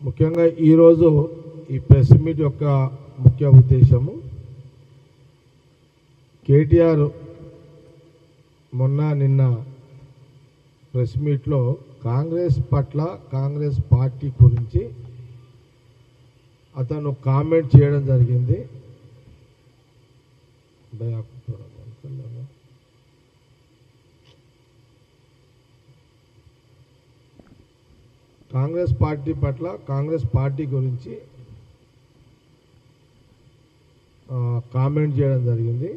ముఖ్యంగా ఈరోజు ఈ ప్రెస్ మీట్ యొక్క ముఖ్య ఉద్దేశము కేటీఆర్ నిన్న ప్రెస్ మీట్లో కాంగ్రెస్ పట్ల కాంగ్రెస్ పార్టీ గురించి అతను కామెంట్ చేయడం జరిగింది. కాంగ్రెస్ పార్టీ పట్ల కాంగ్రెస్ పార్టీ గురించి కామెంట్ చేయడం జరిగింది.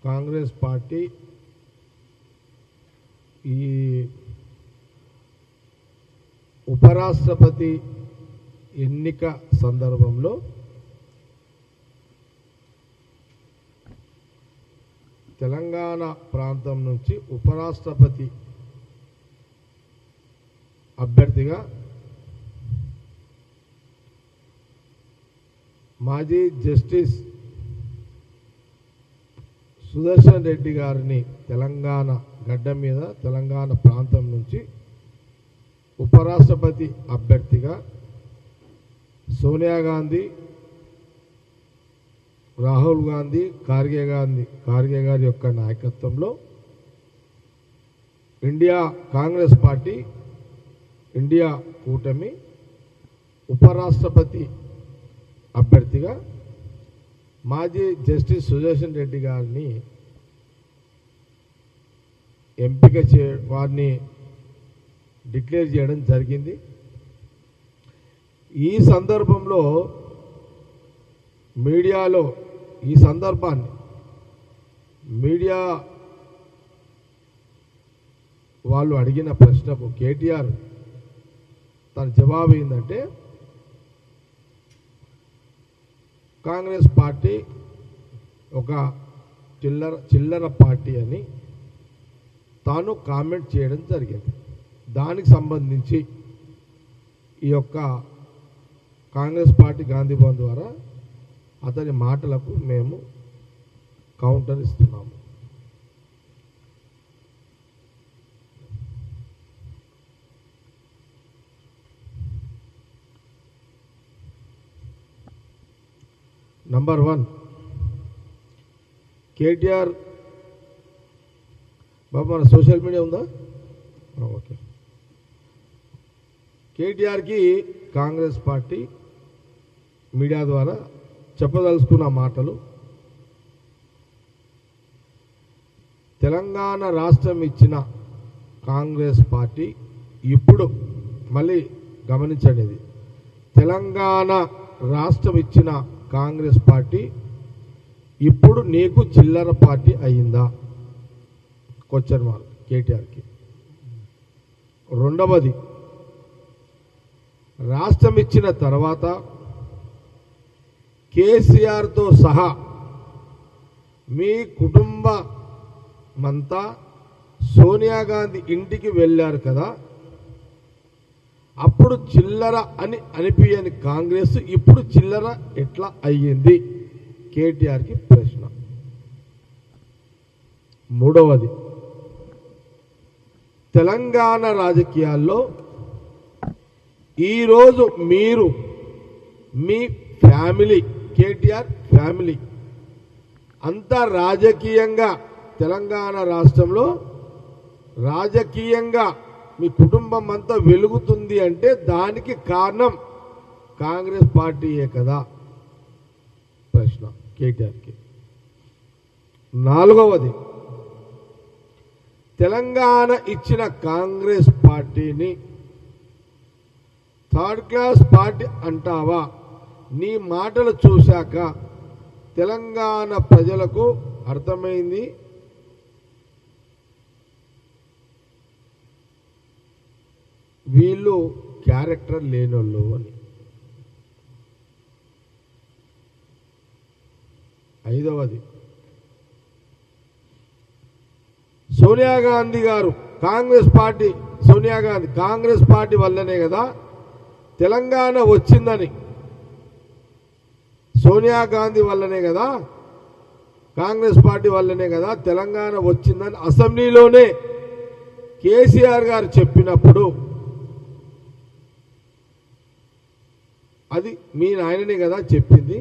కాంగ్రెస్ పార్టీ ఈ ఉపరాష్ట్రపతి ఎన్నిక సందర్భంలో తెలంగాణ ప్రాంతం నుంచి ఉపరాష్ట్రపతి అభ్యర్థిగా మాజీ జస్టిస్ సుదర్శన్ రెడ్డి గారిని తెలంగాణ గడ్డ మీద తెలంగాణ ప్రాంతం నుంచి ఉపరాష్ట్రపతి అభ్యర్థిగా సోనియా గాంధీ, రాహుల్ గాంధీ, ఖార్గే గారి యొక్క నాయకత్వంలో కాంగ్రెస్ పార్టీ ఇండియా కూటమి ఉపరాష్ట్రపతి అభ్యర్థిగా మాజీ జస్టిస్ సుదర్శన్ రెడ్డి గారిని వారిని డిక్లేర్ చేయడం జరిగింది. ఈ సందర్భంలో మీడియాలో ఈ సందర్భాన్ని మీడియా వాళ్ళు అడిగిన ప్రశ్నకు కేటీఆర్ తన జవాబు ఏంటంటే కాంగ్రెస్ పార్టీ ఒక చిల్లర పార్టీ అని తాను కామెంట్ చేయడం జరిగింది. దానికి సంబంధించి ఈ యొక్క కాంగ్రెస్ పార్టీ గాంధీ భవన్ ద్వారా అతని మాటలకు మేము కౌంటర్ ఇస్తున్నాము. నంబర్ 1, కేటీఆర్ బాబు మన సోషల్ మీడియా ఉందా? ఓకే. కేటీఆర్కి కాంగ్రెస్ పార్టీ మీడియా ద్వారా చెప్పదలుచుకున్న మాటలు, తెలంగాణ రాష్ట్రం ఇచ్చిన కాంగ్రెస్ పార్టీ ఇప్పుడు మళ్ళీ గమనించండి, తెలంగాణ రాష్ట్రం ఇచ్చిన కాంగ్రెస్ పార్టీ ఇప్పుడు నీకు చిల్లర పార్టీ అయిందా? క్వశ్చన్ మార్క్ కేటీఆర్కి. రెండవది, రాష్ట్రం ఇచ్చిన తర్వాత కేసీఆర్తో సహా మీ కుటుంబమంతా సోనియా గాంధీ ఇంటికి వెళ్ళారు కదా, అప్పుడు చిల్లర అని అనిపించని కాంగ్రెస్ ఇప్పుడు చిల్లర ఎట్లా అయ్యింది? కేటీఆర్కి ప్రశ్న. మూడవది, తెలంగాణ రాజకీయాల్లో ఈరోజు మీరు మీ ఫ్యామిలీ, కేటీఆర్ ఫ్యామిలీ అంతా రాజకీయంగా తెలంగాణ రాష్ట్రంలో రాజకీయంగా మీ కుటుంబం అంతా వెలుగుతుంది అంటే దానికి కారణం కాంగ్రెస్ పార్టీయే కదా? ప్రశ్న కేటీఆర్కి. నాలుగవది, తెలంగాణ ఇచ్చిన కాంగ్రెస్ పార్టీని థర్డ్ క్లాస్ పార్టీ అంటావా? నీ మాటలు చూశాక తెలంగాణ ప్రజలకు అర్థమైంది వీళ్ళు క్యారెక్టర్ లేనోళ్ళు అని. ఐదవది, సోనియా గాంధీ గారు కాంగ్రెస్ పార్టీ వల్లనే కదా తెలంగాణ వచ్చిందని, సోనియా గాంధీ వల్లనే కదా కాంగ్రెస్ పార్టీ వల్లనే కదా తెలంగాణ వచ్చిందని అసెంబ్లీలోనే కేసీఆర్ గారు చెప్పినప్పుడు అది మీ నాయననే కదా చెప్పింది,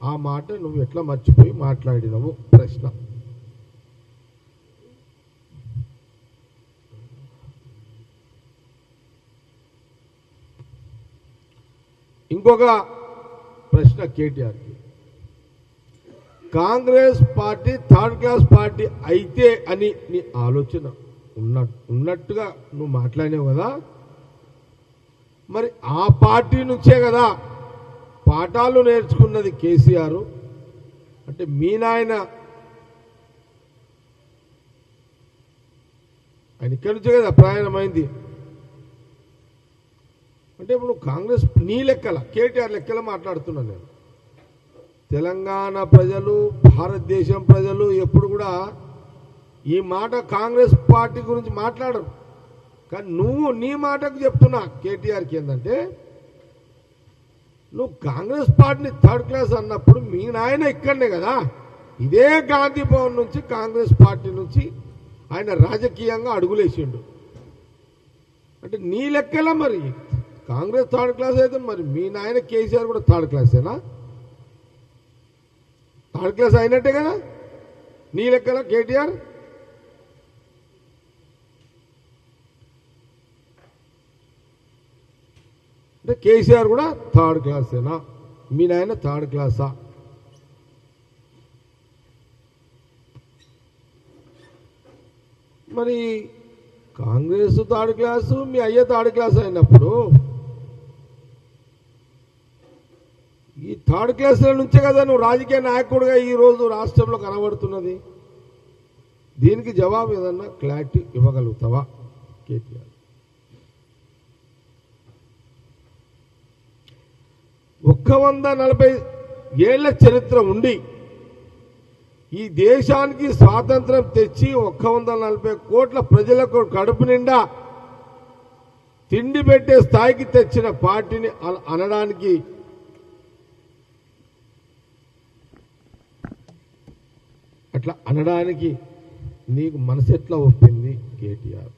ఆ మాట నువ్వు ఎట్లా మర్చిపోయి మాట్లాడినవు ప్రశ్న. ఇంకొక ప్రశ్న కేటీఆర్కి, Congress party third class party అయితే అని నీ ఆలోచన ఉన్నట్టుగా నువ్వు మాట్లాడినావు కదా, మరి ఆ పార్టీ నుంచే కదా పాఠాలు నేర్చుకున్నది కేసీఆర్. అంటే మీ నాయన ఆయన ఇక్కడి నుంచే కదా ప్రయాణమైంది. అంటే ఇప్పుడు కాంగ్రెస్ నీ లెక్కల కేటీఆర్ లెక్కల మాట్లాడుతున్నాను నేను. తెలంగాణ ప్రజలు భారతదేశం ప్రజలు ఎప్పుడు కూడా ఈ మాట కాంగ్రెస్ పార్టీ గురించి మాట్లాడరు. కానీ నువ్వు నీ మాటకు చెప్తున్నా కేటీఆర్కి ఏంటంటే, నువ్వు కాంగ్రెస్ పార్టీని థర్డ్ క్లాస్ అన్నప్పుడు మీ నాయన ఇక్కడనే కదా, ఇదే గాంధీ భవన్ నుంచి కాంగ్రెస్ పార్టీ నుంచి ఆయన రాజకీయంగా అడుగులేసిండు. అంటే నీ లెక్కల మరి కాంగ్రెస్ థర్డ్ క్లాస్ అయితే మరి మీ నాయన కేసీఆర్ కూడా థర్డ్ క్లాసేనా? థర్డ్ క్లాస్ అయినట్టే కదా నీ లెక్కల కేటీఆర్. అంటే కేసీఆర్ కూడా థర్డ్ క్లాసేనా? మీ నాయన థర్డ్ క్లాసా? మరి కాంగ్రెస్ థర్డ్ క్లాసు, మీ అయ్య థర్డ్ క్లాస్ అయినప్పుడు ఈ థర్డ్ క్లాసుల నుంచే కదా నువ్వు రాజకీయ నాయకుడిగా ఈరోజు రాష్ట్రంలో కనబడుతున్నది. దీనికి జవాబు ఏదన్నా క్లారిటీ ఇవ్వగలుగుతావా కేటీఆర్? 140 ఏళ్ల చరిత్ర ఉండి ఈ దేశానికి స్వాతంత్రం తెచ్చి 140 కోట్ల ప్రజలకు కడుపు నిండా తిండి పెట్టే స్థాయికి తెచ్చిన పార్టీని అనడానికి అట్లా అనడానికి నీకు మనసు ఎట్లా ఒప్పింది కేటీఆర్?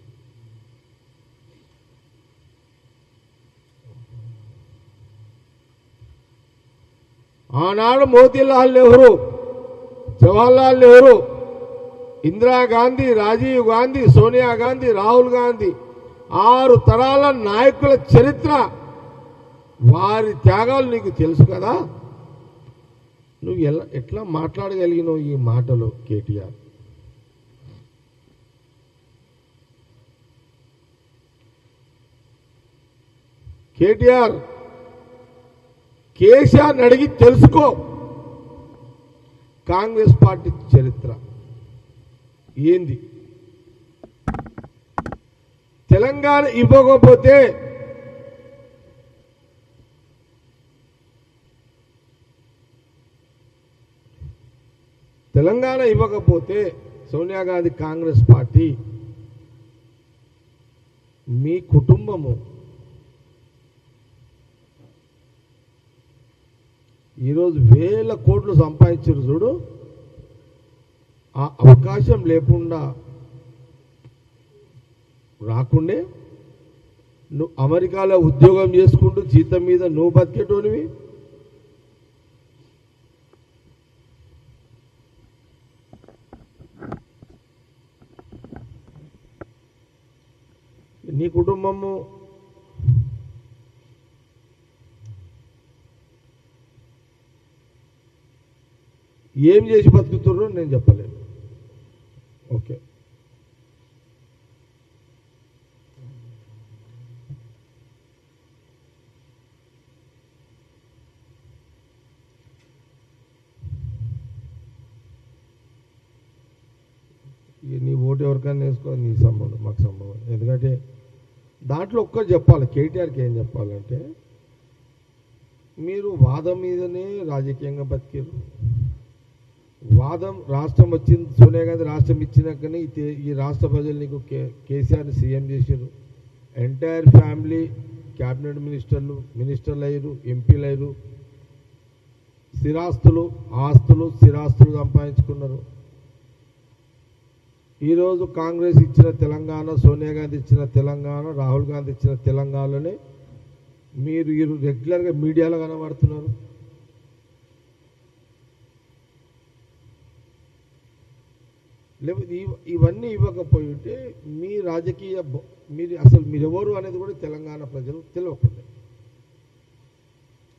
ఆనాడు మోతీలాల్ నెహ్రూ, జవహర్లాల్ నెహ్రూ, ఇందిరాగాంధీ, రాజీవ్ గాంధీ, సోనియా గాంధీ, రాహుల్ గాంధీ 6 తరాల నాయకుల చరిత్ర, వారి త్యాగాలు నీకు తెలుసు కదా. నువ్వు ఎట్లా మాట్లాడగలిగినావు ఈ మాటలు కేటీఆర్? కేటీఆర్ కేసీఆర్ని అడిగి తెలుసుకో కాంగ్రెస్ పార్టీ చరిత్ర ఏంది. తెలంగాణ ఇవ్వకపోతే సోనియా గాంధీ కాంగ్రెస్ పార్టీ మీ కుటుంబము ఈరోజు 1000 కోట్లు సంపాదించారు చూడు. ఆ అవకాశం లేకుండా రాకుండే నువ్వు అమెరికాలో ఉద్యోగం చేసుకుంటూ జీతం మీద నువ్వు బతికేటోనివి. నీ కుటుంబము ఏం చేసి బతుకుతుర్రో నేను చెప్పలేను. ఓకే, నీ ఓటు ఎవరికైనా వేసుకో, నీ సంబంధం మాకు సంబంధం. ఎందుకంటే దాంట్లో ఒక్కటి చెప్పాలి, కేటీఆర్కి ఏం చెప్పాలంటే, మీరు వాదం మీదనే రాజకీయంగా బతికారు. వాదం రాష్ట్రం వచ్చింది, సోనియా గాంధీ రాష్ట్రం ఇచ్చినాకనే ఈ రాష్ట్ర ప్రజలు నీకు కేసీఆర్ని సీఎం చేశారు. ఎంటైర్ ఫ్యామిలీ క్యాబినెట్ మినిస్టర్లు అయ్యారు, ఎంపీలు అయ్యారు. స్థిరాస్తులు సంపాదించుకున్నారు. ఈరోజు కాంగ్రెస్ ఇచ్చిన తెలంగాణ, సోనియా గాంధీ ఇచ్చిన తెలంగాణ, రాహుల్ గాంధీ ఇచ్చిన తెలంగాణలోనే మీరు రెగ్యులర్గా మీడియాలో కనబడుతున్నారు. లేకపోతే ఇవన్నీ ఇవ్వకపోయి ఉంటే మీ రాజకీయ మీరెవరు అనేది కూడా తెలంగాణ ప్రజలు తెలియకుండా,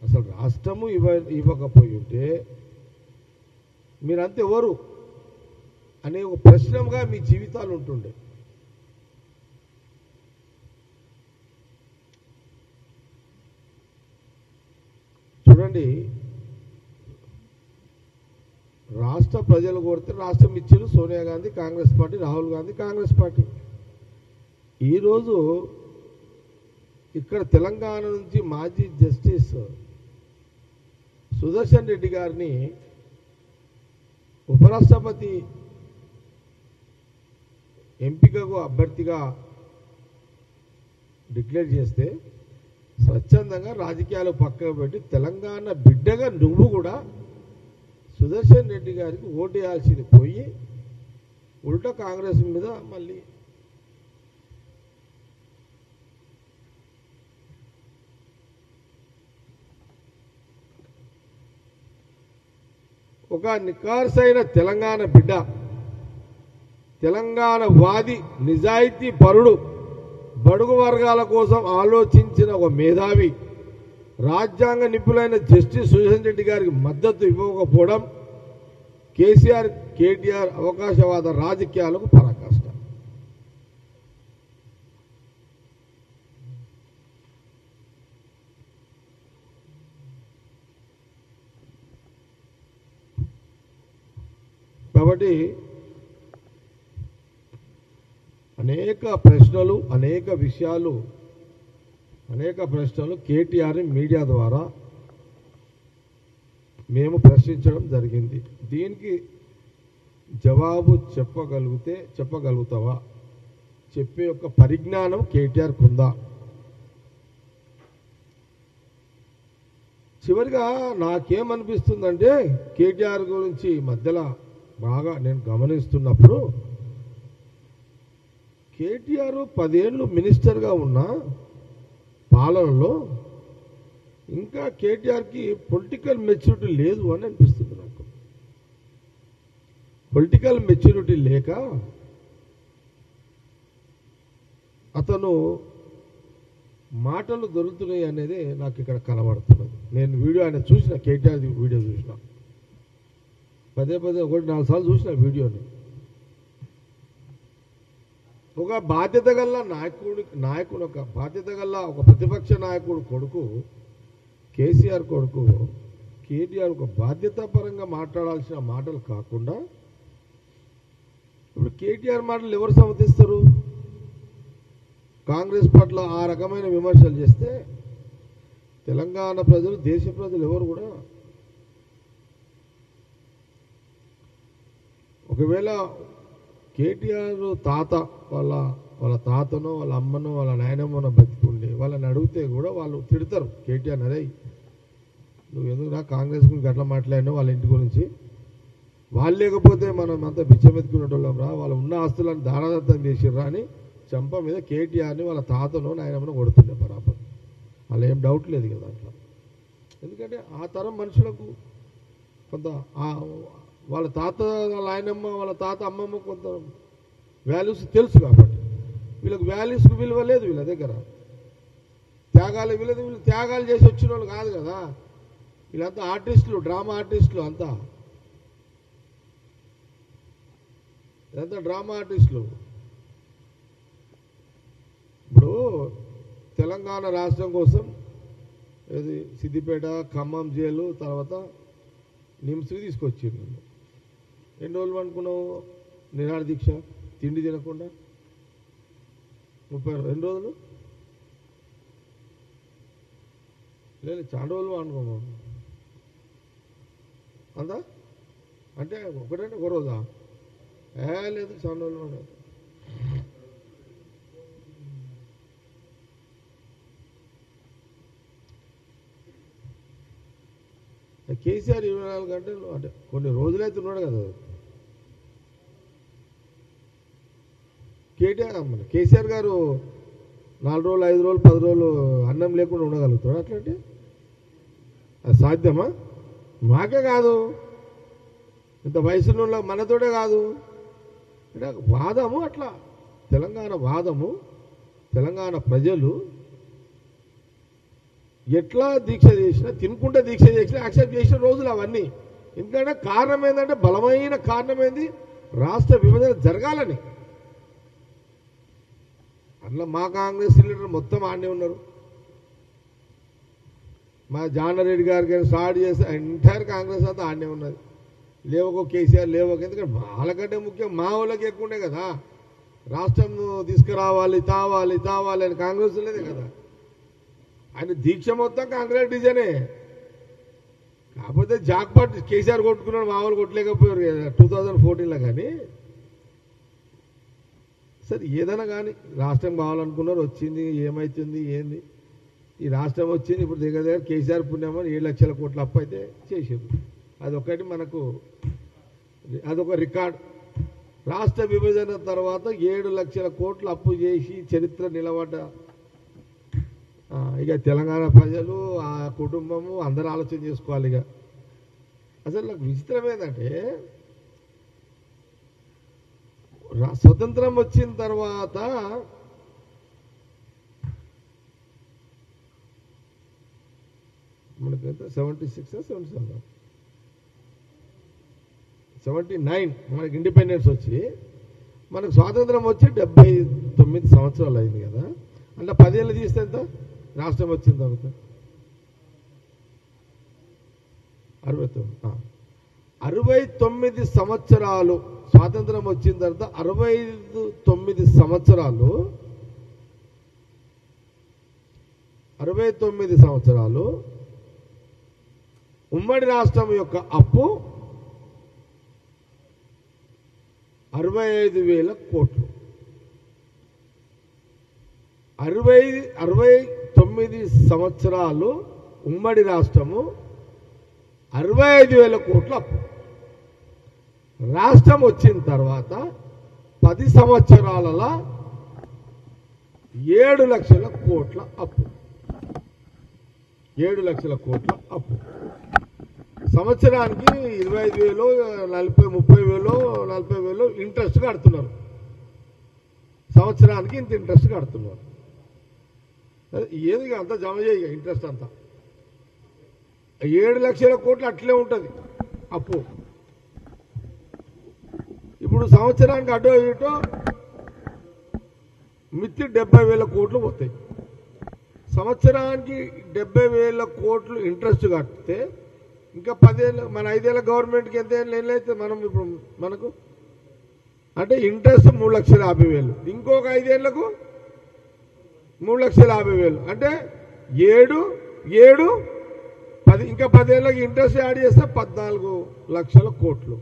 అసలు రాష్ట్రము ఇవ్వకపోయి ఉంటే మీరంతా ఎవరు అనే ఒక ప్రశ్నగా మీ జీవితాలు ఉంటుండే. చూడండి, రాష్ట్ర ప్రజలు కోరితే రాష్ట్రం ఇచ్చారు సోనియా గాంధీ కాంగ్రెస్ పార్టీ, రాహుల్ గాంధీ కాంగ్రెస్ పార్టీ. ఈరోజు ఇక్కడ తెలంగాణ నుంచి మాజీ జస్టిస్ సుదర్శన్ రెడ్డి గారిని ఉపరాష్ట్రపతి ఎంపికకు అభ్యర్థిగా డిక్లేర్ చేస్తే స్వచ్ఛందంగా రాజకీయాలు పక్కకు పెట్టి తెలంగాణ బిడ్డగా నువ్వు కూడా సుదర్శన్ రెడ్డి గారికి ఓటు వేయాల్సింది పోయి ఉల్టా కాంగ్రెస్ మీద మళ్ళీ ఒక నికార్సైన తెలంగాణ బిడ్డ, తెలంగాణ వాది, నిజాయితీ పరుడు, బడుగు వర్గాల కోసం ఆలోచించిన ఒక మేధావి, రాజ్యాంగ నిపుణులైన జస్టిస్ సుదర్శన్ రెడ్డి గారికి మద్దతు ఇవ్వకపోవడం కేసీఆర్ కేటీఆర్ అవకాశవాద రాజకీయాలకు పరాకాష్ట. కాబట్టి అనేక ప్రశ్నలు కేటీఆర్ మీడియా ద్వారా మేము ప్రశ్నించడం జరిగింది. దీనికి జవాబు చెప్పగలుగుతావా, చెప్పే యొక్క పరిజ్ఞానం కేటీఆర్కు ఉందా? చివరిగా నాకేమనిపిస్తుందంటే కేటీఆర్ గురించి మధ్యలో బాగా నేను గమనిస్తున్నప్పుడు, కేటీఆర్ 10 ఏళ్ళు మినిస్టర్గా ఉన్న పాలనలో ఇంకా కేటీఆర్కి పొలిటికల్ మెచ్యూరిటీ లేదు అని అనిపిస్తుంది నాకు. పొలిటికల్ మెచ్యూరిటీ లేక అతను మాటలు దొరుకుతున్నాయి అనేది నాకు ఇక్కడ కనబడుతున్నది. నేను ఆయన చూసిన, కేటీఆర్ వీడియో చూసిన, పదే 1-4 సార్లు చూసిన వీడియోని. ఒక బాధ్యత గల నాయకుడు ఒక బాధ్యత గల ఒక ప్రతిపక్ష నాయకుడు కొడుకు, కేసీఆర్ కొడుకు కేటీఆర్ ఒక బాధ్యతాపరంగా మాట్లాడాల్సిన మాటలు కాకుండా ఇప్పుడు కేటీఆర్ మాటలు ఎవరు సమర్థిస్తారు? కాంగ్రెస్ పట్ల ఆ రకమైన విమర్శలు చేస్తే తెలంగాణ ప్రజలు, దేశ ప్రజలు ఎవరు కూడా, ఒకవేళ కేటీఆర్ తాత వాళ్ళ తాతనో వాళ్ళ అమ్మనో వాళ్ళ నాయనమ్మనో బతికుండి వాళ్ళని అడిగితే కూడా వాళ్ళు తిడతారు కేటీఆర్. అరే నువ్వు ఎందుకు నా కాంగ్రెస్ గురించి అట్లా మాట్లాడినావు, వాళ్ళ ఇంటి గురించి, వాళ్ళు లేకపోతే మనం అంతా బిచ్చమెత్తుకునేటోళ్ళం రా, వాళ్ళు ఉన్న ఆస్తులను దానదత్తం చేసిర్రా అని చంప మీద కేటీఆర్ని వాళ్ళ తాతనో నాయనమ్మనో కొడుతుండే బరాబర్. అలా ఏం డౌట్ లేదు కదా అట్లా. ఎందుకంటే ఆ తరం మనుషులకు కొంత వాళ్ళ తాత నాయనమ్మ వాళ్ళ తాత అమ్మమ్మ కొంత వాల్యూస్ తెలుసు కాబట్టి వీళ్ళకి వాల్యూస్కి విలువ లేదు. వీళ్ళ దగ్గర వీళ్ళు త్యాగాలు చేసి వచ్చిన వాళ్ళు కాదు కదా. వీళ్ళంతా ఆర్టిస్టులు, డ్రామా ఆర్టిస్టులు, ఇదంతా డ్రామా ఆర్టిస్టులు. ఇప్పుడు తెలంగాణ రాష్ట్రం కోసం ఏది సిద్దిపేట, ఖమ్మం జైలు, తర్వాత నిమ్స్కి తీసుకొచ్చింది. ఎన్ని రోజులు అనుకున్నావు నిరాహార దీక్ష, తిండి తినకుండా? 32 రోజులు లేదు, చాలా రోజులు అనుకున్నావు అంతా. అంటే ఒక రోజా? లేదు, చాలా రోజులు. కేసీఆర్ 24 గంటలు అంటే కొన్ని రోజులైతే ఉన్నాడు కదా. కేసీఆర్ గారు 4 రోజులు 5 రోజులు 10 రోజులు అన్నం లేకుండా ఉండగలుగుతాడు అట్లాంటి అది సాధ్యమా? మాకే కాదు, ఇంత వయసులో మనతోటే కాదు. అంటే వాదము అట్లా, తెలంగాణ వాదము, తెలంగాణ ప్రజలు ఎట్లా దీక్ష చేసినా, తినుకుంటే దీక్ష చేసినా యాక్సెప్ట్ చేసిన రోజులు అవన్నీ. ఎందుకంటే కారణం ఏంటంటే, బలమైన కారణం ఏంది, రాష్ట్ర విభజన జరగాలని. అట్లా మా కాంగ్రెస్ లీడర్ మొత్తం ఆడనే ఉన్నారు. మా జానారెడ్డి గారికి స్టార్ట్ చేసి ఎంటైర్ కాంగ్రెస్ అంతా ఆడనే ఉన్నది. లేవకో కేసీఆర్ లేవకో, ఎందుకంటే వాళ్ళకంటే ముఖ్యం మా వాళ్ళకి ఎక్కువ ఉండే కదా. రాష్ట్రం తీసుకురావాలి, తావాలి అని కాంగ్రెస్ లేదే కదా. ఆయన దీక్ష మొత్తం కాంగ్రెస్ డిజైనే. కాకపోతే జాక్పాట్ కేసీఆర్ కొట్టుకున్నాడు, మా వాళ్ళు కొట్టలేకపోయారు 2014లో. కానీ సరే ఏదైనా కానీ రాష్ట్రం కావాలనుకున్నారు, వచ్చింది. ఏమవుతుంది ఏంది, ఈ రాష్ట్రం వచ్చింది. ఇప్పుడు దగ్గర కేసీఆర్ పుణ్యమని 7 లక్షల కోట్ల అప్పు అయితే చేసారు. అదొకటి మనకు, అదొక రికార్డ్. రాష్ట్ర విభజన తర్వాత 7 లక్షల కోట్ల అప్పు చేసి చరిత్ర నిలబడ్డ ఇక తెలంగాణ ప్రజలు, ఆ కుటుంబము అందరూ ఆలోచన చేసుకోవాలి. ఇక అసలు నాకు విచిత్రం ఏంటంటే, స్వతంత్రం వచ్చిన తర్వాత మనకైతే 79 మనకి ఇండిపెండెన్స్ వచ్చి, మనకు స్వాతంత్రం వచ్చి 79 సంవత్సరాలు అయింది కదా. అంటే 10 ఏళ్ళు తీస్తే ఎంత రాష్ట్రం వచ్చిన తర్వాత? 69 సంవత్సరాలు. స్వాతంత్రం వచ్చిన తర్వాత 69 సంవత్సరాలు, 69 సంవత్సరాలు ఉమ్మడి రాష్ట్రం యొక్క అప్పు 65,000 కోట్లు. 69 సంవత్సరాలు ఉమ్మడి రాష్ట్రము 65,000 కోట్ల అప్పు. రాష్ట్రం వచ్చిన తర్వాత 10 సంవత్సరాలలో 7 లక్షల కోట్ల అప్పు. 7 లక్షల కోట్ల అప్పు. సంవత్సరానికి 25,000, 40,000, 30,000, 40,000 ఇంట్రెస్ట్ కడుతున్నారు. సంవత్సరానికి ఇంత ఇంట్రెస్ట్ కడుతున్నారు. ఏది అంతా జమ చేయ ఇంట్రెస్ట్ అంతా 7 లక్షల కోట్లు అట్లే ఉంటుంది అప్పు. ఇప్పుడు సంవత్సరానికి అటో ఇటో మిత్తి 70,000 కోట్లు పోతాయి. సంవత్సరానికి 70,000 కోట్లు ఇంట్రెస్ట్ కడితే ఇంకా 10 ఏళ్ళు, మన 5 ఏళ్ళ గవర్నమెంట్కి ఎంత ఏళ్ళు అయితే మనం ఇప్పుడు మనకు అంటే ఇంట్రెస్ట్ 3,50,000, ఇంకొక 5 ఏళ్లకు 3,50,000, అంటే 7, 10, ఇంకా 10 ఏళ్ళకి ఇంట్రెస్ట్ యాడ్ చేస్తే 14 లక్షల కోట్లు.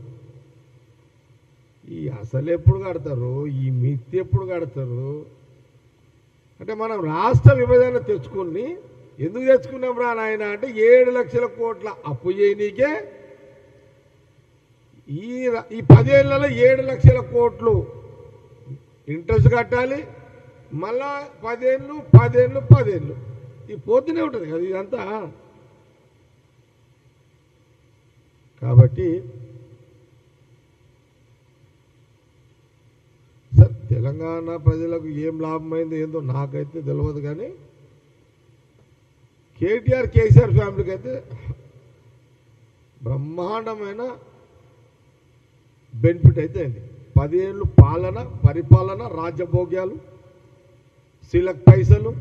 ఈ అసలు ఎప్పుడు కడతారు, ఈ మిత్తి ఎప్పుడు కడతారు? అంటే మనం రాష్ట్ర విభజన తెచ్చుకుని ఎందుకు తెచ్చుకున్నాం రా నాయన అంటే 7 లక్షల కోట్ల అప్పు చేయనీకే ఈ 10 ఏళ్లలో 7 లక్షల కోట్లు ఇంట్రెస్ట్ కట్టాలి. మళ్ళా 10 ఏళ్ళు ఇది పోతూనే ఉంటుంది కదా ఇదంతా. కాబట్టి సార్ తెలంగాణ ప్రజలకు ఏం లాభమైంది ఏందో నాకైతే తెలియదు. కానీ కేటీఆర్ కేసీఆర్ ఫ్యామిలీకి అయితే బ్రహ్మాండమైన బెనిఫిట్ అయితే అయింది. 10 ఏళ్ళు పరిపాలన, రాజ్యభోగ్యాలు, సీలకు పైసలు,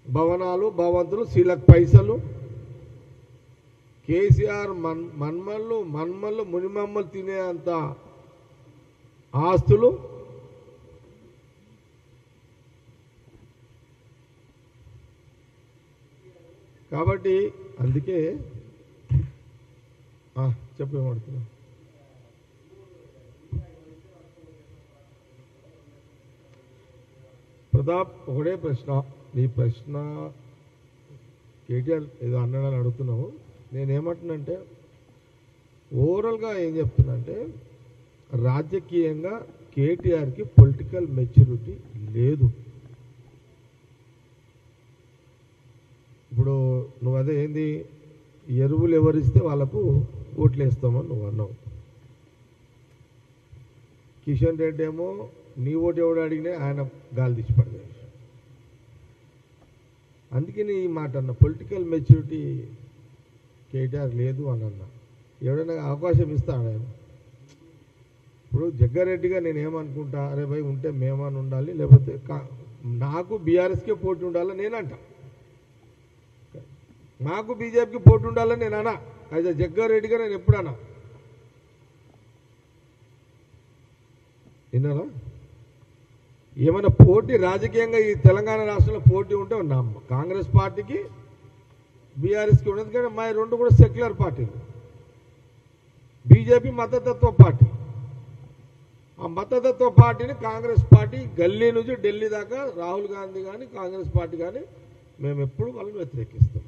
భవనాలు, భవంతులు, సీలకు పైసలు, కేసీఆర్ మన్మళ్ళు మునిమమ్మలు తినే అంత ఆస్తులు, కాబట్టి అందుకే చెప్పేమడుతున్నా ప్రతాప్, ఒకటే ప్రశ్న. నీ ప్రశ్న కేటీఆర్ ఏదో అన్నాడని అడుగుతున్నావు. నేనేమంటున్నానంటే ఓవరాల్గా ఏం చెప్తున్నా అంటే రాజకీయంగా కేటీఆర్కి పొలిటికల్ మెచ్యూరిటీ లేదు. ఇప్పుడు నువ్వు అదే ఏంది ఎరువులు ఎవరిస్తే వాళ్ళకు ఓట్లు వేస్తామని నువ్వు అన్నావు. కిషన్ రెడ్డి ఏమో నీ ఓటు ఎవడు అడిగినా ఆయన గాలి తీసి పడతాడు. అందుకని ఈ మాట అన్న పొలిటికల్ మెచ్యూరిటీ కేటీఆర్ లేదు అని అన్న. ఎవడైనా అవకాశం ఇస్తాడు ఆయన. ఇప్పుడు జగ్గారెడ్డిగా నేను ఏమనుకుంటా, అరే భయ్ ఉంటే మేమని ఉండాలి, లేకపోతే నాకు బీఆర్ఎస్కే పోటీ ఉండాలని నేనంట, నాకు బీజేపీకి పోటీ ఉండాలని నేను అన్నా. అయితే జగ్గారెడ్డిగా నేను ఎప్పుడన్నా విన్నారా? ఏమైనా పోటీ రాజకీయంగా ఈ తెలంగాణ రాష్ట్రంలో పోటీ ఉంటే కాంగ్రెస్ పార్టీకి బీఆర్ఎస్కి ఉండదు. కానీ మా రెండు కూడా సెక్యులర్ పార్టీలు. బీజేపీ మతతత్వ పార్టీ. ఆ మతతత్వ పార్టీని కాంగ్రెస్ పార్టీ గల్లీ నుంచి ఢిల్లీ దాకా రాహుల్ గాంధీ కానీ కాంగ్రెస్ పార్టీ కానీ మేము ఎప్పుడు వాళ్ళని వ్యతిరేకిస్తాం.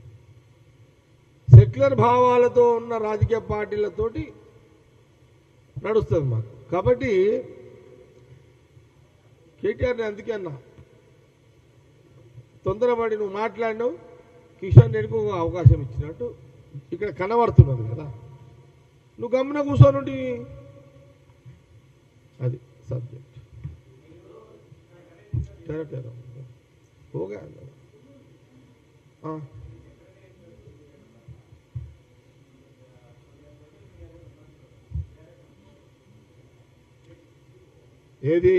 సెక్యులర్ భావాలతో ఉన్న రాజకీయ పార్టీలతోటి నడుస్తుంది మాకు. కాబట్టి కేటీఆర్ని అందుకే అన్నా, తొందరపడి నువ్వు మాట్లాడినావు, కిషన్ రెడ్డికి ఒక అవకాశం ఇచ్చినట్టు ఇక్కడ కనబడుతున్నది కదా, నువ్వు గమ్మున కూర్చోనుండి. అది సబ్జెక్ట్ కరెక్ట్. ఓకే ఏది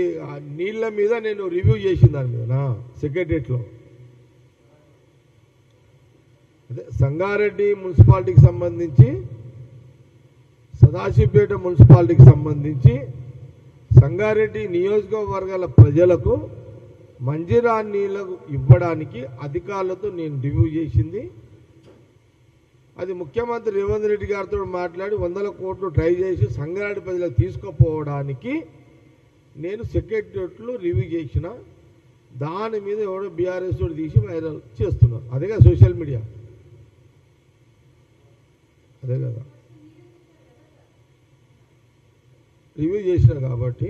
నీళ్ళ మీద నేను రివ్యూ చేసిన దాని మీద సెక్రటరియట్లో. అదే సంగారెడ్డి మున్సిపాలిటీకి సంబంధించి, సదాశివపేట మున్సిపాలిటీకి సంబంధించి సంగారెడ్డి నియోజకవర్గాల ప్రజలకు మంజీరా నీళ్లకు ఇవ్వడానికి అధికారులతో నేను రివ్యూ చేసింది. అది ముఖ్యమంత్రి రేవంత్ రెడ్డి గారితో మాట్లాడి 100 కోట్లు ట్రై చేసి సంగారెడ్డి ప్రజలకు తీసుకుపోవడానికి నేను సెక్రటరియట్లో రివ్యూ చేసిన. దాని మీద ఎవడో బీఆర్ఎస్ తోటి తీసి వైరల్ చేస్తున్నారు. అదేగా సోషల్ మీడియా, అదే కదా రివ్యూ చేసినారు కాబట్టి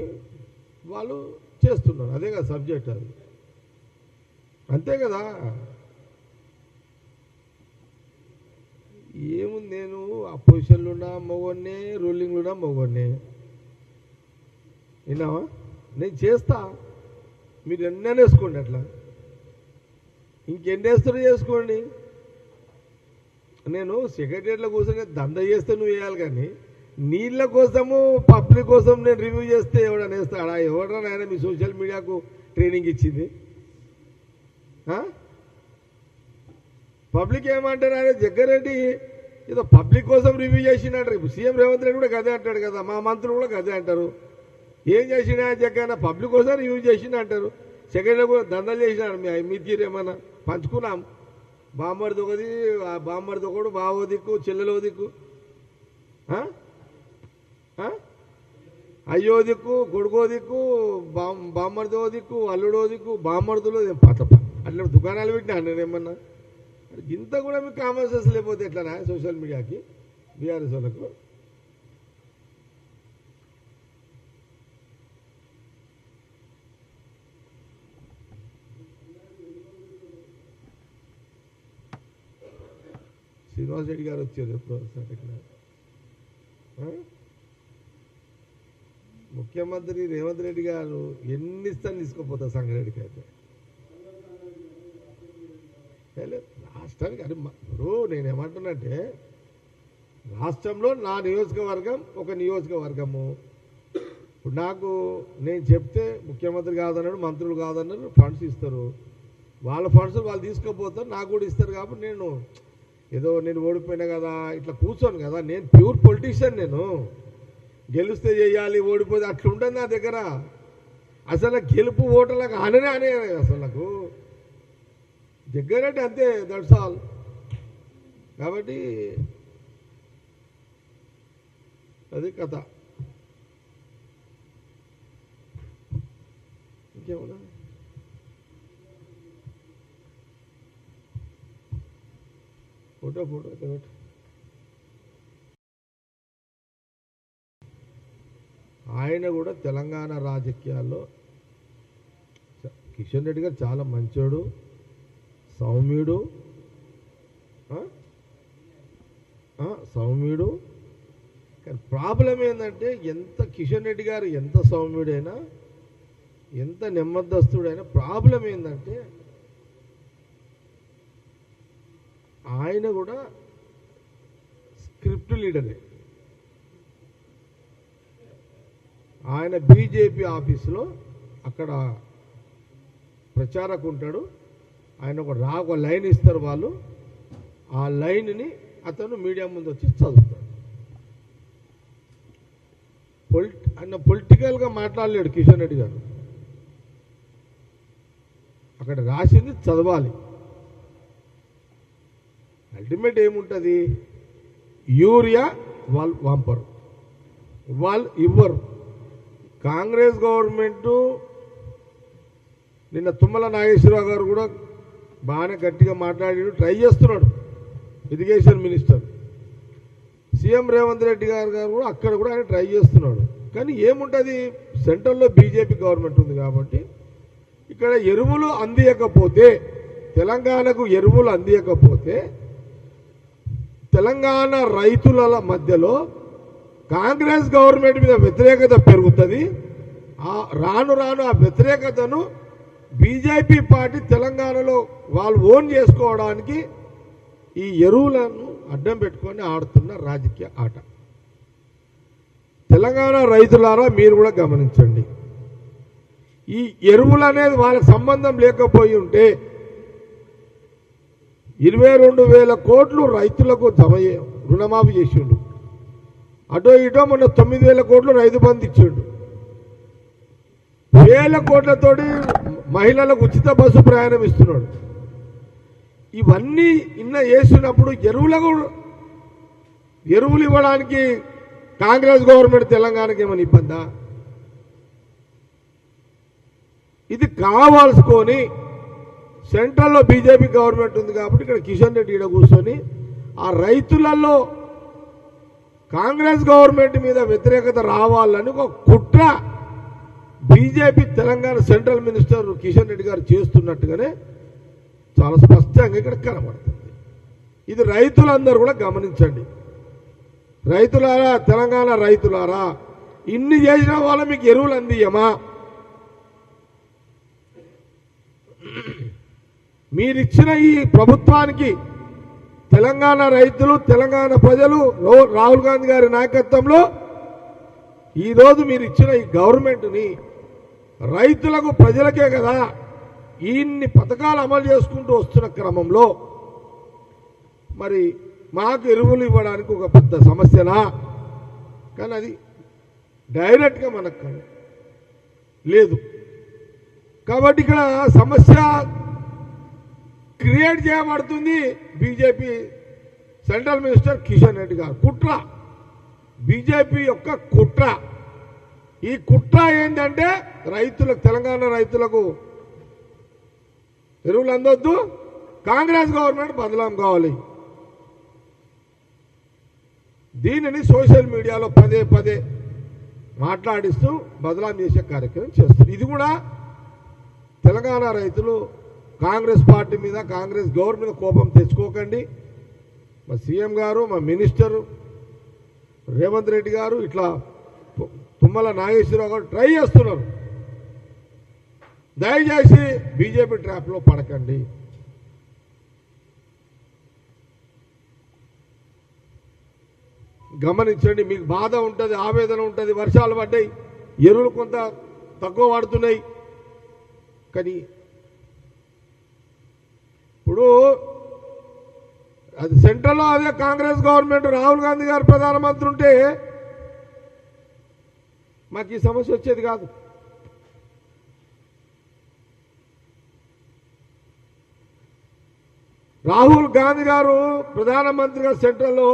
వాళ్ళు చేస్తున్నారు. అదే కదా సబ్జెక్ట్, అది అంతే కదా. ఏముంది, నేను అపోజిషన్లో ఉన్నా మొగోన్నే, రూలింగ్లో ఉన్నా మొగోన్నే. విన్నావా? నేను చేస్తా, మీరు ఎన్నైనా వేసుకోండి, అట్లా ఇంకెన్ని వేస్తారో చేసుకోండి. నేను సెక్రటరీలో కూర్చొని దంద చేస్తే నువ్వు వేయాలి, కానీ నీళ్ళ కోసము పబ్లిక్ కోసం నేను రివ్యూ చేస్తే ఎవడన్నా వేస్తాడా? ఎవడన్నా ఆయన మీ సోషల్ మీడియాకు ట్రైనింగ్ ఇచ్చింది? పబ్లిక్ ఏమంటారు? ఆయన జగ్గారెడ్డి ఏదో పబ్లిక్ కోసం రివ్యూ చేసిందంటారు. ఇప్పుడు సీఎం రేవంత్ రెడ్డి కూడా గదే అంటాడు కదా, మా మంత్రులు కూడా గదే అంటారు. ఏం చేసినా జగ్గన్న పబ్లిక్ కోసం రివ్యూ చేసిండు అంటారు. సెకండ్లో కూడా దందలు చేసినాడు. మీ తీరేమన్నా పంచుకున్నాం. బామ్మడిది ఒకది, బామ్మడిది ఒకడు, బావో దిక్కు, చెల్లెలో దిక్కు, అయ్యో దిక్కు, కొడుకో దిక్కు, బామ్మడిదో దిక్కు, అల్లుడో దిక్కు, బామ్మడిదులో అట్లా దుకాణాలు పెట్టినా నేనేమన్నా. ఇంత కూడా మీకు కామన్ సెన్స్ లేకపోతే ఎట్లా సోషల్ మీడియాకి బీఆర్ఎస్ వాళ్ళకు? శ్రీనివాస్ రెడ్డి గారు వచ్చారు ఎప్పుడు వస్తారు ఇక్కడ? ముఖ్యమంత్రి రేవంత్ రెడ్డి గారు ఎన్ని ఇస్తాను తీసుకుపోతారు సంగారెడ్డికి అయితే. రాష్ట్రానికి అది ఇప్పుడు నేనేమంటున్నంటే, రాష్ట్రంలో నా నియోజకవర్గం ఒక నియోజకవర్గము. ఇప్పుడు నాకు నేను చెప్తే ముఖ్యమంత్రి కాదన్నాడు, మంత్రులు కాదన్నారు, ఫండ్స్ ఇస్తారు. వాళ్ళ ఫండ్స్ వాళ్ళు తీసుకుపోతారు, నాకు కూడా ఇస్తారు. కాబట్టి నేను ఏదో నేను ఓడిపోయినా కదా ఇట్లా కూర్చోను కదా. నేను ప్యూర్ పొలిటీషియన్. నేను గెలిస్తే చేయాలి, ఓడిపోతే అట్లా ఉండదు నా దగ్గర. అసలు గెలుపు ఓటర్లకు అనే అసలు నాకు జగ్గారెడ్డి అంతే, దట్స్ ఆల్. కాబట్టి అది కథ. ఇంకేమన్నా? ఫోటో ఆయన కూడా తెలంగాణ రాజకీయాల్లో కిషన్ రెడ్డి గారు చాలా మంచోడు, సౌమ్యుడు, సౌమ్యుడు. కానీ ప్రాబ్లం ఏంటంటే ఎంత కిషన్ రెడ్డి గారు ఎంత సౌమ్యుడైనా ఎంత నెమ్మదస్తుడైనా ప్రాబ్లం ఏంటంటే ఆయన కూడా స్క్రిప్ట్ లీడరే. ఆయన బీజేపీ ఆఫీసులో అక్కడ ప్రచారకు ఉంటాడు. ఆయన ఒక లైన్ ఇస్తారు వాళ్ళు, ఆ లైన్ని అతను మీడియా ముందు వచ్చి చదువుతాడు. ఆయన పొలిటికల్గా మాట్లాడలేడు కిషన్ రెడ్డి గారు. అక్కడ రాసింది చదవాలి. అల్టిమేట్ ఏముంటుంది, యూరియా వాళ్ళు పంపరు, వాళ్ళు ఇవ్వరు. కాంగ్రెస్ గవర్నమెంటు నిన్న తుమ్మల నాగేశ్వరరావు గారు కూడా బాగానే గట్టిగా మాట్లాడి ట్రై చేస్తున్నాడు, irrigation minister. CM Revanth Reddy గారు కూడా అక్కడ కూడా ఆయన ట్రై చేస్తున్నాడు. కానీ ఏముంటుంది, సెంట్రల్లో బీజేపీ గవర్నమెంట్ ఉంది కాబట్టి ఇక్కడ ఎరువులు అందియకపోతే, తెలంగాణకు ఎరువులు అందియకపోతే తెలంగాణ రైతుల మధ్యలో కాంగ్రెస్ గవర్నమెంట్ మీద వ్యతిరేకత పెరుగుతుంది. రాను రాను ఆ వ్యతిరేకతను బీజేపీ పార్టీ తెలంగాణలో వాళ్ళు ఓన్ చేసుకోవడానికి ఈ ఎరువులను అడ్డం పెట్టుకొని ఆడుతున్న రాజకీయ ఆట. తెలంగాణ రైతులారా మీరు కూడా గమనించండి. ఈ ఎరువులు అనేది వాళ్ళకి సంబంధం లేకపోయి ఉంటే 22,000 కోట్లు రైతులకు రుణమాఫీ చేసిండు. అటో ఇటో మొన్న 9,000 కోట్లు రైతు బంధు ఇచ్చిండు. 1,000 కోట్లతోటి మహిళలకు ఉచిత బస్సు ప్రయాణం ఇస్తున్నాడు. ఇవన్నీ వేసినప్పుడు ఎరువులు ఇవ్వడానికి కాంగ్రెస్ గవర్నమెంట్ తెలంగాణకి ఏమైనా ఇబ్బందా? ఇది కావాల్సుకొని సెంట్రల్లో బీజేపీ గవర్నమెంట్ ఉంది కాబట్టి ఇక్కడ కిషన్ రెడ్డి ఈడ కూర్చొని ఆ రైతులలో కాంగ్రెస్ గవర్నమెంట్ మీద వ్యతిరేకత రావాలని ఒక కుట్ర BJP Telangana central minister Kishan Reddy గారు చేస్తున్నట్టుగానే చాలా స్పష్టంగా ఇక్కడ కనబడుతుంది. ఇది రైతులందరూ కూడా గమనించండి. రైతులారా, తెలంగాణ రైతులారా, ఇన్ని చేసిన వాళ్ళ మీకు ఎరువులు అందియమా? మీరిచ్చిన ఈ ప్రభుత్వానికి తెలంగాణ రైతులు, తెలంగాణ ప్రజలు రాహుల్ గాంధీ గారి నాయకత్వంలో ఈరోజు మీరు ఇచ్చిన ఈ గవర్నమెంట్ని రైతులకు, ప్రజలకే కదా ఇన్ని పథకాలు అమలు చేసుకుంటూ వస్తున్న క్రమంలో మరి మాకు ఎరువులు ఇవ్వడానికి ఒక పెద్ద సమస్యనా? కానీ అది డైరెక్ట్గా మనకు లేదు. కాబట్టి ఇక్కడ సమస్య క్రియేట్ చేయబడుతుంది BJP central minister Kishan Reddy గారు కుట్ర, బీజేపీ యొక్క కుట్ర. ఈ కుట్ర ఏంటంటే రైతులకు, తెలంగాణ రైతులకు ఎరువులు అందొద్దు, కాంగ్రెస్ గవర్నమెంట్ బదలాం కావాలి. దీనిని సోషల్ మీడియాలో పదే పదే మాట్లాడిస్తూ బదలాం చేసే కార్యక్రమం చేస్తారు. ఇది కూడా తెలంగాణ రైతులు కాంగ్రెస్ పార్టీ మీద, కాంగ్రెస్ గవర్నమెంట్ మీద కోపం తెచ్చుకోకండి. మా సీఎం గారు, మా మినిస్టర్ రేవంత్ రెడ్డి గారు, ఇట్లా తుమ్మల నాగేశ్వరరావు గారు ట్రై చేస్తున్నారు. దయచేసి బీజేపీ ట్రాప్లో పడకండి. గమనించండి. మీకు బాధ ఉంటుంది, ఆవేదన ఉంటుంది. వర్షాలు పడ్డాయి, ఎరువులు కొంత తక్కువ పడుతున్నాయి. కానీ ఇప్పుడు అది సెంట్రల్లో అదే కాంగ్రెస్ గవర్నమెంట్, రాహుల్ గాంధీ గారు ప్రధానమంత్రి ఉంటే మాకు ఈ సమస్య వచ్చేది కాదు. రాహుల్ గాంధీ గారు ప్రధానమంత్రిగా సెంట్రల్లో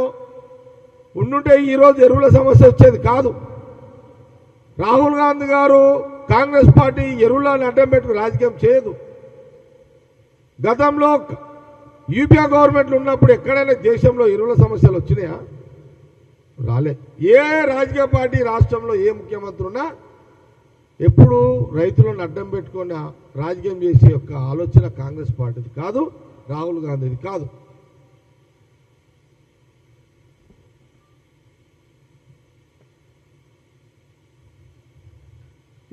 ఉండుంటే ఈరోజు ఎరువుల సమస్య వచ్చేది కాదు. రాహుల్ గాంధీ గారు, కాంగ్రెస్ పార్టీ ఎరువులను అడ్డం పెట్టుకుని రాజకీయం చేయదు. గతంలో యూపీఏ గవర్నమెంట్లు ఉన్నప్పుడు ఎక్కడైనా దేశంలో ఎరువుల సమస్యలు వచ్చినాయా? రాలే. ఏ రాజకీయ పార్టీ రాష్ట్రంలో ఏ ముఖ్యమంత్రి ఉన్నా ఎప్పుడు రైతులను అడ్డం పెట్టుకొని రాజకీయం చేసే యొక్క ఆలోచన కాంగ్రెస్ పార్టీది కాదు, రాహుల్ గాంధీది కాదు.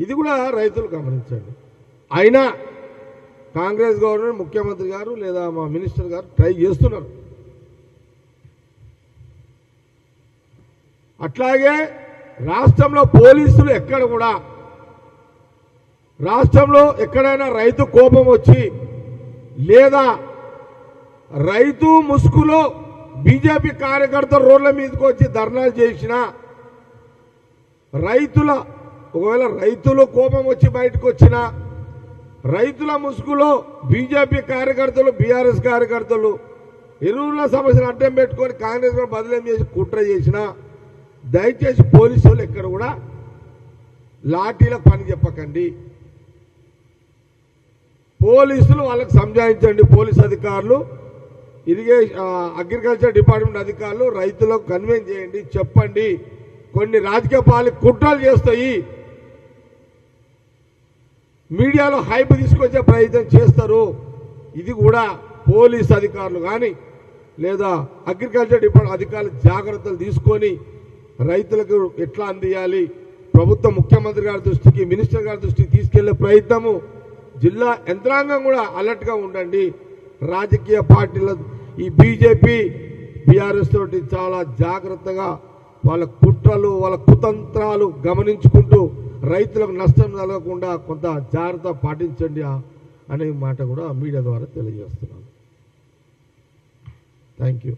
ఇది కూడా రైతులు గమనించండి. అయినా కాంగ్రెస్ గవర్నమెంట్, ముఖ్యమంత్రి గారు లేదా మా మినిస్టర్ గారు ట్రై చేస్తున్నారు. అట్లాగే రాష్ట్రంలో పోలీసులు రాష్ట్రంలో ఎక్కడైనా రైతు కోపం వచ్చి లేదా రైతు ముసుగులో బీజేపీ కార్యకర్తలు రోడ్ల మీదకి వచ్చి ధర్నాలు చేసినా, ఒకవేళ రైతులు కోపం వచ్చి బయటకు వచ్చినా, రైతుల ముసుగులో బీజేపీ కార్యకర్తలు, బీఆర్ఎస్ కార్యకర్తలు ఎరువుల సమస్యను అడ్డం పెట్టుకొని కాంగ్రెస్ బదిలీ చేసి కుట్ర చేసినా, దయచేసి పోలీసులు ఎక్కడ కూడా లాఠీల పని చెప్పకండి. పోలీసులు వాళ్ళకి సంజాయించండి. పోలీస్ అధికారులు, అగ్రికల్చర్ డిపార్ట్మెంట్ అధికారులు రైతులకు కన్విన్స్ చేయండి, చెప్పండి. కొన్ని రాజకీయ పార్టీలు కుట్రలు చేస్తాయి, మీడియాలో హైప్ తీసుకొచ్చే ప్రయత్నం చేస్తారు. ఇది కూడా పోలీస్ అధికారులు కానీ లేదా అగ్రికల్చర్ డిపార్ట్మెంట్ అధికారులు జాగ్రత్తలు తీసుకొని రైతులకు ఎట్లా అందియాలి, ప్రభుత్వం ముఖ్యమంత్రి గారి దృష్టికి, మినిస్టర్ గారి దృష్టికి తీసుకెళ్లే ప్రయత్నము, జిల్లా యంత్రాంగం కూడా అలర్ట్గా ఉండండి. రాజకీయ పార్టీల ఈ బీజేపీ, బీఆర్ఎస్ తోటి చాలా జాగ్రత్తగా వాళ్ళ కుట్రలు, వాళ్ళ కుతంత్రాలు గమనించుకుంటూ రైతులకు నష్టం కలగకుండా కొంత జాగ్రత్త పాటించండి అనే మాట కూడా మీడియా ద్వారా తెలియజేస్తున్నాను. Thank you.